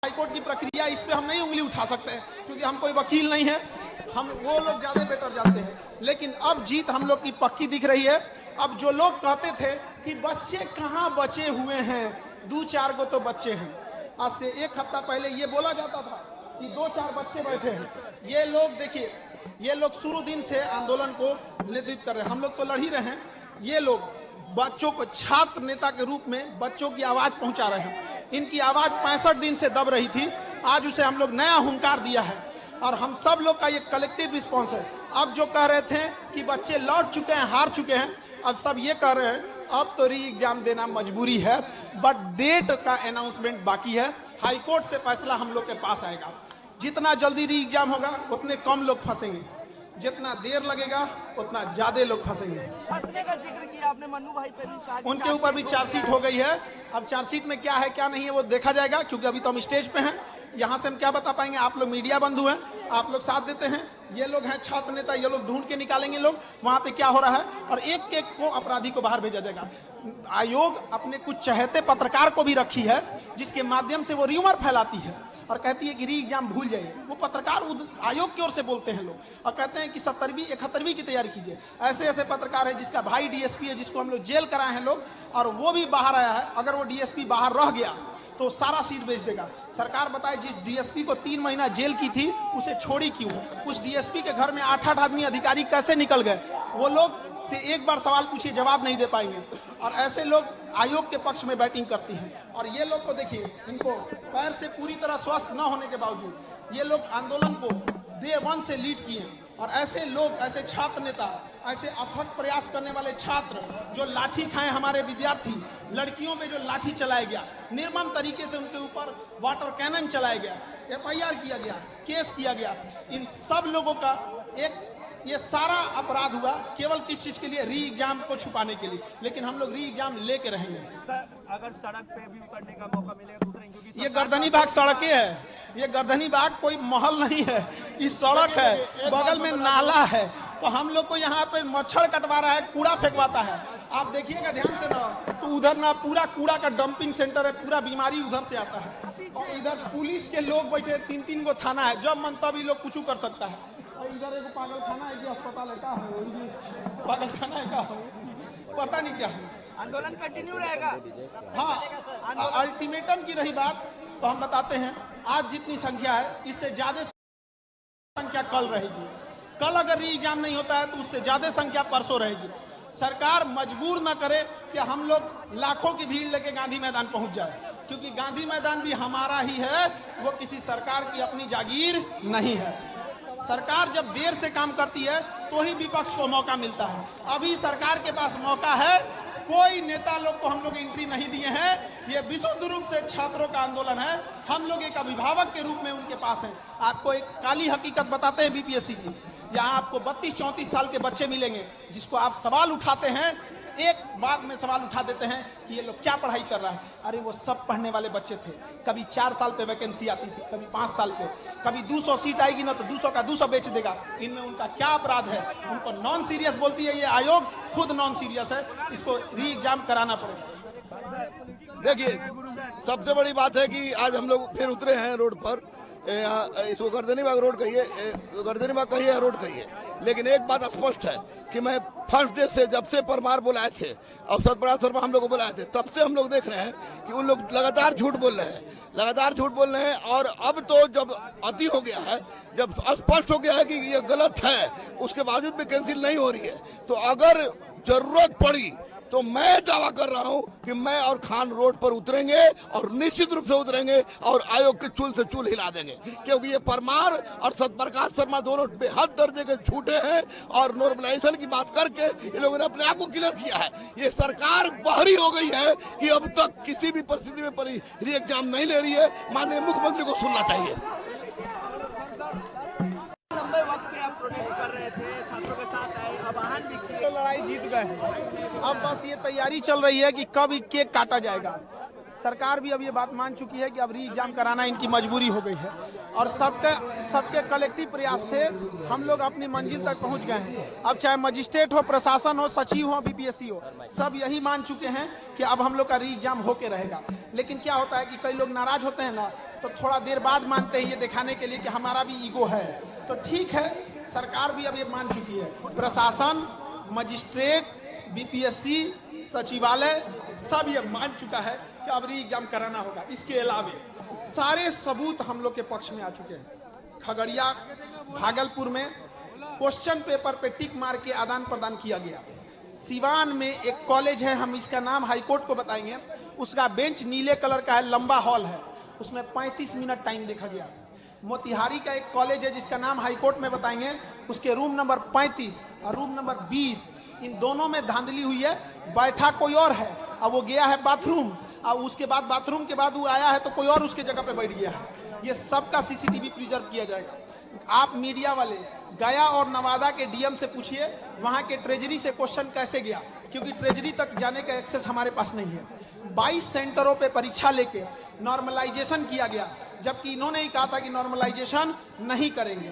High court की प्रक्रिया, इस पे हम नहीं उंगली उठा सकते हैं क्योंकि हम कोई वकील नहीं है, हम वो लोग ज्यादा बेटर जानते हैं। लेकिन अब जीत हम लोग की पक्की दिख रही है। अब जो लोग कहते थे कि बच्चे कहाँ बचे हुए हैं, 2-4 गो तो बच्चे हैं, आज से 1 हफ्ता पहले ये बोला जाता था कि 2-4 बच्चे बैठे हैं। ये लोग देखिए, ये लोग शुरू दिन से आंदोलन को नेतृत्व कर रहे हैं, हम लोग तो लड़ ही रहे हैं। ये लोग बच्चों को छात्र नेता के रूप में बच्चों की आवाज पहुंचा रहे हैं। इनकी आवाज 65 दिन से दब रही थी, आज उसे हम लोग नया हुंकार दिया है और हम सब लोग का ये कलेक्टिव रिस्पॉन्स है। अब जो कह रहे थे कि बच्चे लौट चुके हैं, हार चुके हैं, अब सब ये कह रहे हैं अब तो री एग्जाम देना मजबूरी है, बट डेट का अनाउंसमेंट बाकी है। हाईकोर्ट से फैसला हम लोग के पास आएगा। जितना जल्दी री एग्जाम होगा उतने कम लोग फंसेंगे, जितना देर लगेगा उतना ज्यादा लोग फंसेंगे। फंसने का जिक्र किया आपने, मन्नू भाई पे भी, उनके ऊपर भी चार्जशीट हो गई है। अब चार्जशीट में क्या है क्या नहीं है वो देखा जाएगा, क्योंकि अभी तो हम स्टेज पे हैं, यहाँ से हम क्या बता पाएंगे। आप लोग मीडिया बंधु हैं, आप लोग साथ देते हैं, ये लोग हैं छात्र नेता, ये लोग ढूंढ के निकालेंगे लोग वहां पे क्या हो रहा है, और एक एक को अपराधी को बाहर भेजा जाएगा। आयोग अपने कुछ चहेते पत्रकार को भी रखी है, जिसके माध्यम से वो र्यूमर फैलाती है और कहती है कि री एग्जाम भूल जाइए। वो पत्रकार आयोग की ओर से बोलते हैं लोग और कहते हैं कि 70वीं 71वीं की तैयारी कीजिए। ऐसे ऐसे पत्रकार है जिसका भाई डीएसपी है, जिसको हम लोग जेल कराए हैं लोग, और वो भी बाहर आया है। अगर वो डीएसपी बाहर रह गया तो सारा सीट बेच देगा। सरकार बताए जिस डीएसपी को 3 महीना जेल की थी उसे छोड़ी क्यों? उस डीएसपी के घर में 8-8 आदमी अधिकारी कैसे निकल गए? वो लोग से एक बार सवाल पूछिए, जवाब नहीं दे पाएंगे। और ऐसे लोग आयोग के पक्ष में बैटिंग करती हैं। और ये लोग को देखिए, इनको पैर से पूरी तरह स्वस्थ न होने के बावजूद ये लोग आंदोलन को डे 1 से लीड किए। और ऐसे लोग, ऐसे छात्र नेता, ऐसे अथक प्रयास करने वाले छात्र जो लाठी खाए, हमारे विद्यार्थी, लड़कियों पे जो लाठी चलाया गया, निर्मम तरीके से उनके ऊपर वाटर कैनन चलाया गया, FIR किया गया, केस किया गया, इन सब लोगों का एक ये सारा अपराध हुआ केवल किस चीज के लिए? री एग्जाम को छुपाने के लिए। लेकिन हम लोग री एग्जाम लेके रहेंगे। सर, अगर सड़क पे भी उतरने का मौका मिलेगा तो उतरेंगे, क्योंकि ये गर्दनी बाग सड़कें है, ये गर्दनी बाग कोई महल नहीं है, ये सड़क है, बगल में नाला है। तो हम लोग को यहाँ पे मच्छर कटवा रहा है, कूड़ा फेंकवाता है। आप देखिएगा ध्यान से ना, तो उधर ना पूरा कूड़ा का डंपिंग सेंटर है, पूरा बीमारी उधर से आता है। और इधर पुलिस के लोग बैठे, 3-3 गो थाना है, जब मन तब लोग कुछ कर सकता है। और इधर एक पागल खाना है कि अस्पताल है, क्या है पागल खाना है, क्या है पता नहीं क्या है। आंदोलन कंटिन्यू रहेगा। हाँ, अल्टीमेटम की रही बात तो हम बताते हैं, आज जितनी संख्या है इससे ज्यादा संख्या कल रहेगी। कल अगर री एग्जाम नहीं होता है तो उससे ज्यादा संख्या परसों रहेगी। सरकार मजबूर न करे कि हम लोग लाखों की भीड़ लेके गांधी मैदान पहुंच जाए, क्योंकि गांधी मैदान भी हमारा ही है, वो किसी सरकार की अपनी जागीर नहीं है। सरकार जब देर से काम करती है तो ही विपक्ष को मौका मिलता है। अभी सरकार के पास मौका है, कोई नेता लोग को हम लोग एंट्री नहीं दिए हैं। ये विशुद्ध रूप से छात्रों का आंदोलन है, हम लोग एक अभिभावक के रूप में उनके पास हैं। आपको एक काली हकीकत बताते हैं बीपीएससी की, यहाँ आपको 32-34 साल के बच्चे मिलेंगे जिसको आप सवाल उठाते हैं, एक बात में सवाल उठा देते हैं कि ये लोग क्या पढ़ाई कर रहा है। अरे वो सब पढ़ने वाले बच्चे थे, कभी 4 साल पे वैकेंसी आती थी, कभी 5 साल पे, कभी 200 सीट आएगी ना तो 200 का 200 बेच देगा। इनमें उनका क्या अपराध है? उनको नॉन सीरियस बोलती है ये आयोग, खुद नॉन सीरियस है, इसको री एग्जाम कराना पड़ेगा। देखिए, सबसे बड़ी बात है कि आज हम लोग फिर उतरे हैं रोड पर। इसको गर्दनी बाग रोड कहिए, गर्दनी बाग कहिए, रोड कहिए, लेकिन एक बात स्पष्ट है कि मैं फर्स्ट डे से, जब से परमार बुलाए थे और सतपाल शर्मा हम लोग को बुलाए थे, तब से हम लोग देख रहे हैं कि उन लोग लगातार झूठ बोल रहे हैं, लगातार झूठ बोल रहे हैं। और अब तो जब अति हो गया है, जब स्पष्ट हो गया है कि ये गलत है, उसके बावजूद भी कैंसिल नहीं हो रही है, तो अगर जरूरत पड़ी तो मैं दावा कर रहा हूं कि मैं और खान रोड पर उतरेंगे और निश्चित रूप से उतरेंगे और आयोग के चूल से चूल हिला देंगे, क्योंकि ये परमार और सतप्रकाश शर्मा दोनों बेहद दर्जे के झूठे हैं और नॉर्मलाइजेशन की बात करके इन लोगों ने अपने आप को क्लियर किया है। ये सरकार बहरी हो गई है कि अब तक किसी भी परिस्थिति में री एग्जाम नहीं ले रही है। माननीय मुख्यमंत्री को सुनना चाहिए। लंबे वक्त से आप प्रोटेस्ट कर रहे थे, छात्रों के साथ आए, अब वाहन भी तो लड़ाई जीत गए, अब बस ये तैयारी चल रही है कि कब केक काटा जाएगा। सरकार भी अब ये बात मान चुकी है कि अब री एग्जाम कराना इनकी मजबूरी हो गई है और सबके कलेक्टिव प्रयास से हम लोग अपनी मंजिल तक पहुंच गए हैं। अब चाहे मजिस्ट्रेट हो, प्रशासन हो, सचिव हो, बीपीएससी हो, सब यही मान चुके हैं कि अब हम लोग का री एग्जाम होके रहेगा। लेकिन क्या होता है कि कई लोग नाराज होते हैं ना, तो थोड़ा देर बाद मानते हैं, ये दिखाने के लिए कि हमारा भी ईगो है। तो ठीक है, सरकार भी अब ये मान चुकी है, प्रशासन, मजिस्ट्रेट, बीपीएससी, सचिवालय सब ये मान चुका है कि अब री एग्जाम कराना होगा। इसके अलावे सारे सबूत हम लोग के पक्ष में आ चुके हैं। खगड़िया, भागलपुर में क्वेश्चन पेपर पे टिक मार के आदान प्रदान किया गया। सिवान में एक कॉलेज है, हम इसका नाम हाईकोर्ट को बताएंगे, उसका बेंच नीले कलर का है, लंबा हॉल है, उसमें 35 मिनट टाइम देखा गया। मोतिहारी का एक कॉलेज है जिसका नाम हाईकोर्ट में बताएंगे, उसके रूम नंबर 35 और रूम नंबर 20, इन दोनों में धांधली हुई है। बैठा कोई और है, अब वो गया है बाथरूम, और उसके बाद बाथरूम के बाद वो आया है तो कोई और उसके जगह पे बैठ गया है। ये सबका सीसीटीवी प्रिजर्व किया जाएगा। आप मीडिया वाले गया और नवादा के डीएम से पूछिए वहां के ट्रेजरी से क्वेश्चन कैसे गया, क्योंकि ट्रेजरी तक जाने का एक्सेस हमारे पास नहीं है। 22 सेंटरों पे परीक्षा लेके नॉर्मलाइजेशन किया गया, जबकि इन्होंने ही कहा था कि नॉर्मलाइजेशन नहीं करेंगे।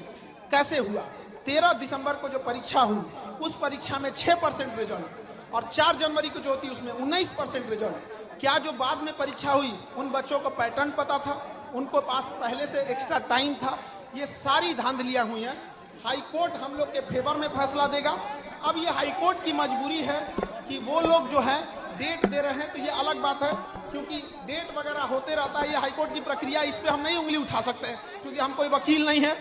कैसे हुआ? 13 दिसंबर को जो परीक्षा हुई, उस परीक्षा में 6% रिजल्ट, और 4 जनवरी को जो होती उसमें 19% रिजल्ट। क्या जो बाद में परीक्षा हुई उन बच्चों को पैटर्न पता था, उनको पास पहले से एक्स्ट्रा टाइम था? ये सारी धांधलियां हुई हैं। हाईकोर्ट हम लोग के फेवर में फैसला देगा। अब ये हाईकोर्ट की मजबूरी है कि वो लोग जो है डेट दे रहे हैं, तो ये अलग बात है, क्योंकि डेट वगैरह होते रहता है। ये हाईकोर्ट की प्रक्रिया, इस पे हम नहीं उंगली उठा सकते हैं, क्योंकि हम कोई वकील नहीं है,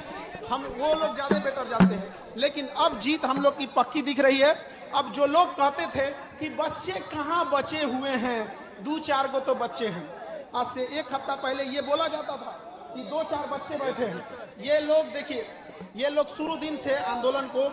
हम वो लोग ज्यादा बेटर जानते हैं। लेकिन अब जीत हम लोग की पक्की दिख रही है। अब जो लोग कहते थे कि बच्चे कहाँ बचे हुए हैं, 2-4 को तो बच्चे हैं, आज से 1 हफ्ता पहले ये बोला जाता था कि 2-4 बच्चे बैठे हैं। ये लोग देखिए, ये लोग शुरू दिन से आंदोलन को